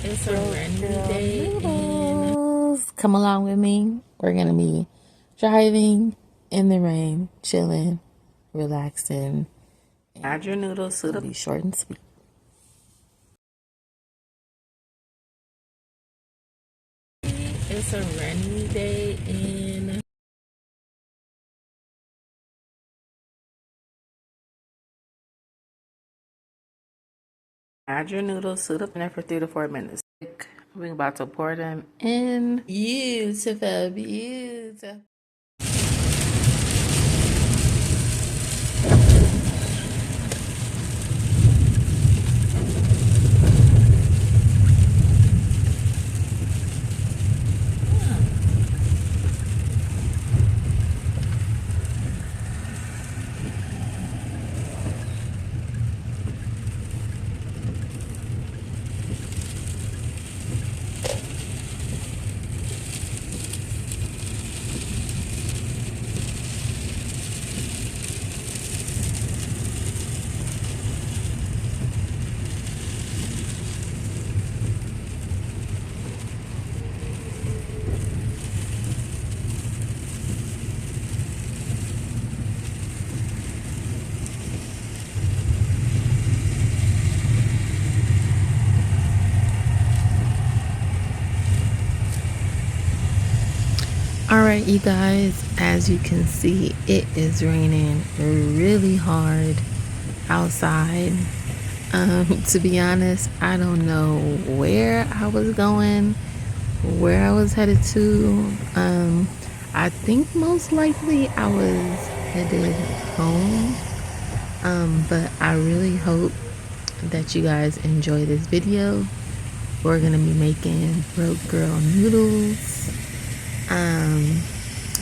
It's a rainy day noodles. Come along with me. We're gonna be driving in the rain, chilling, relaxing. Add your noodles to the be short and sweet. It's a rainy day in. Add your noodles to the pan for 3 to 4 minutes. We're about to pour them in. Beautiful, beautiful. Alright, you guys, as you can see, it is raining really hard outside. To be honest, I don't know where I was going, where I was headed to. I think most likely I was headed home. But I really hope that you guys enjoy this video. We're gonna be making broke girl noodles.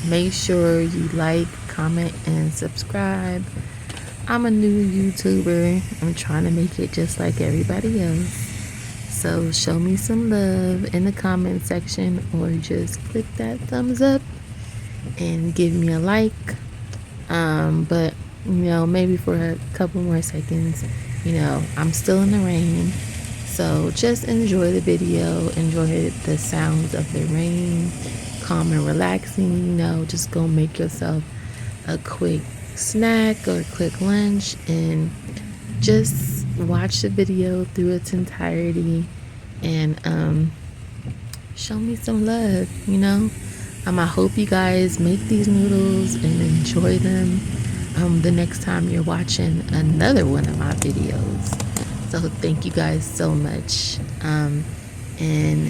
Make sure you like, comment, and subscribe. I'm a new YouTuber. I'm trying to make it just like everybody else. So show me some love in the comment section, or just click that thumbs up and give me a like. But you know, maybe for a couple more seconds, you know, I'm still in the rain. So just enjoy the video, enjoy the sounds of the rain, calm and relaxing. You know, just go make yourself a quick snack or a quick lunch and just watch the video through its entirety and show me some love, you know. I hope you guys make these noodles and enjoy them the next time you're watching another one of my videos. So thank you guys so much, and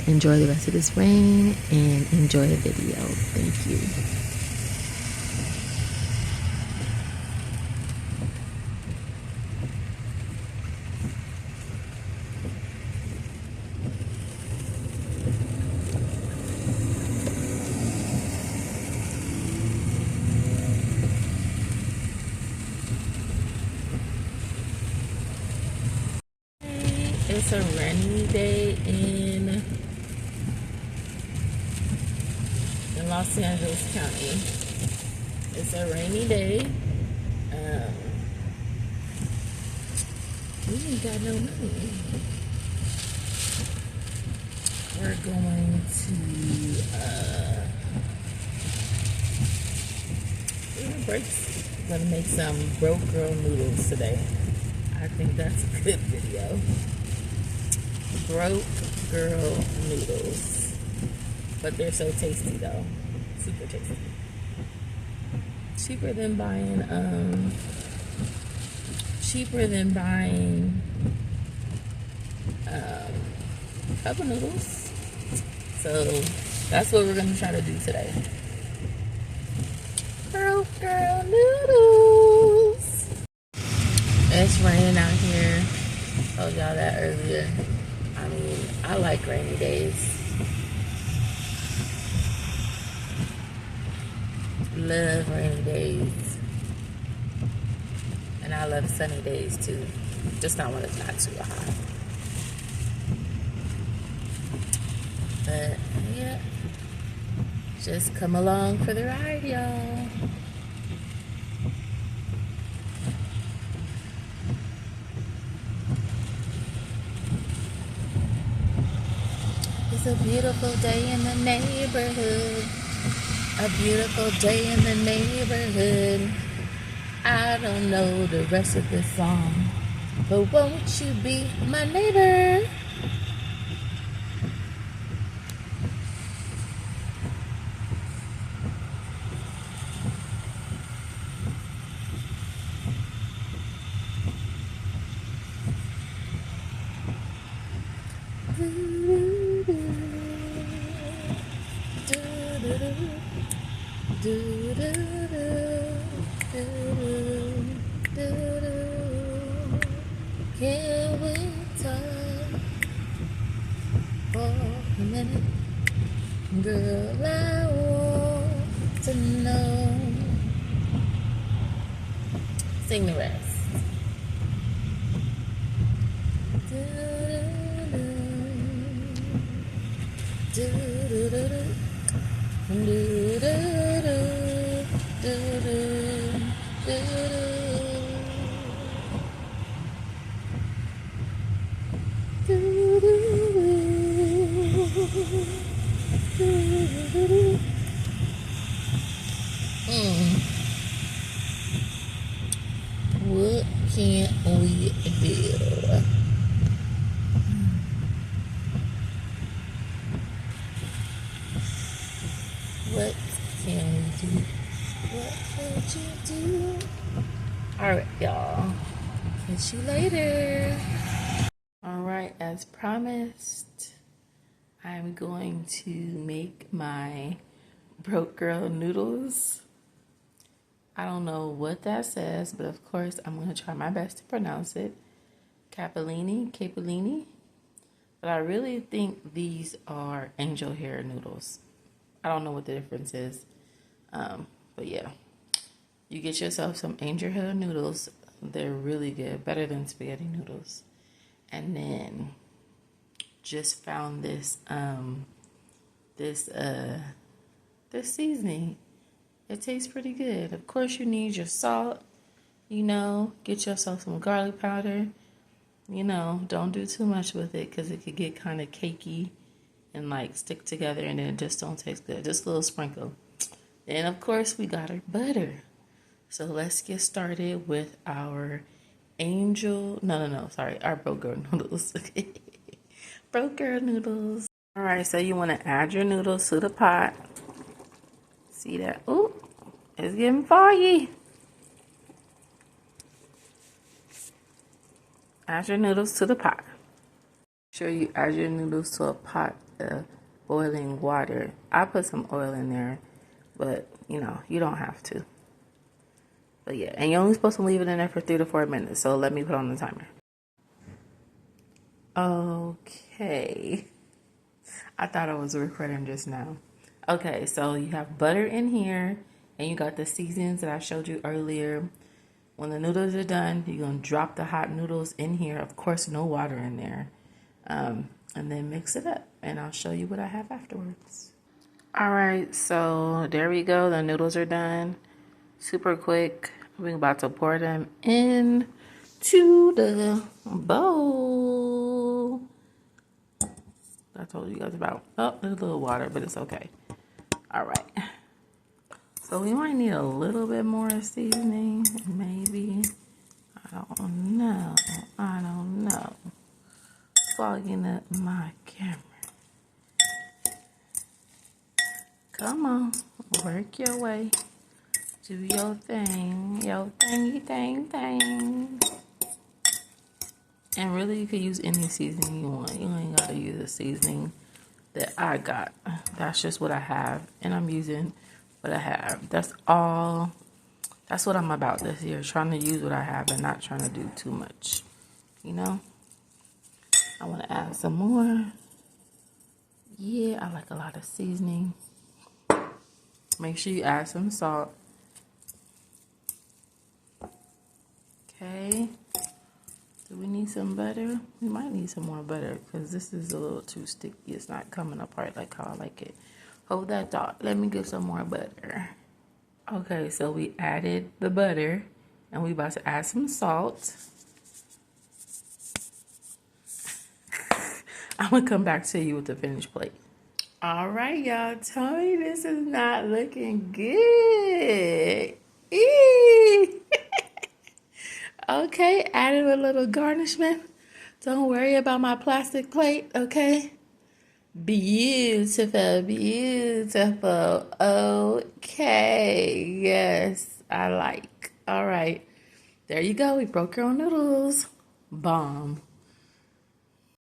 enjoy the rest of this rain and enjoy the video. Thank you. It's a rainy day in Los Angeles County. It's a rainy day. We ain't got no money. We're going to breaks. We're gonna make some broke girl noodles today. I think that's a good video. Broke girl noodles, but they're so tasty though, super tasty. Cheaper than buying cup of noodles. So that's what we're gonna try to do today. Broke girl noodles. It's raining out here. Told y'all that earlier. I mean, I like rainy days. Love rainy days. And I love sunny days too. Just not when it's not too hot. But yeah, just come along for the ride, y'all. It's a beautiful day in the neighborhood. A beautiful day in the neighborhood. I don't know the rest of the song, but won't you be my neighbor? Can we talk for a minute? Girl, I want to know. Sing the rest. What can we do? What can we do? What could you do? Alright, y'all. Catch you later. Alright, as promised, I'm going to make my broke girl noodles. I don't know what that says, but of course I'm going to try my best to pronounce it. Capellini. But I really think these are angel hair noodles. I don't know what the difference is. But yeah, you get yourself some angel hair noodles. They're really good, better than spaghetti noodles. And then just found this this seasoning. It tastes pretty good. Of course, you need your salt. Get yourself some garlic powder. Don't do too much with it because it could get kind of cakey and like stick together, and then it just don't taste good. Just a little sprinkle. And of course, we got our butter. So let's get started with our our broke girl noodles. Broke girl noodles. All right, so you want to add your noodles to the pot. See that? Ooh, it's getting foggy. Add your noodles to the pot. Make sure you add your noodles to a pot of boiling water. I put some oil in there, but you don't have to. But yeah, and you're only supposed to leave it in there for 3 to 4 minutes. So let me put on the timer. Okay. I thought I was recording just now. Okay, so you have butter in here, and you got the seasonings that I showed you earlier. When the noodles are done, you're going to drop the hot noodles in here. Of course, no water in there. And then mix it up, and I'll show you what I have afterwards. All right, so there we go. The noodles are done. Super quick. We're about to pour them in to the bowl. I told you guys about. Oh, there's a little water, but it's okay. All right. So we might need a little bit more seasoning, maybe. I don't know. Fogging up my camera. Come on, work your way. Do your thing, your thingy thing. And really, you could use any seasoning you want. You ain't gotta use the seasoning that I got. That's just what I have, and I'm using what I have. That's all. That's what I'm about this year, trying to use what I have and not trying to do too much. I want to add some more. Yeah, I like a lot of seasoning. Make sure you add some salt. Okay. Do we need some butter? We might need some more butter because this is a little too sticky. It's not coming apart like how I like it. Hold that thought. Let me get some more butter. Okay, so we added the butter and we about to add some salt. I'm gonna come back to you with the finished plate. All right, y'all. Tell me this is not looking good. Eee. Okay, added a little garnishment. Don't worry about my plastic plate, okay? Beautiful, beautiful. Okay, yes, I like. All right, there you go. We broke your own noodles. Bomb.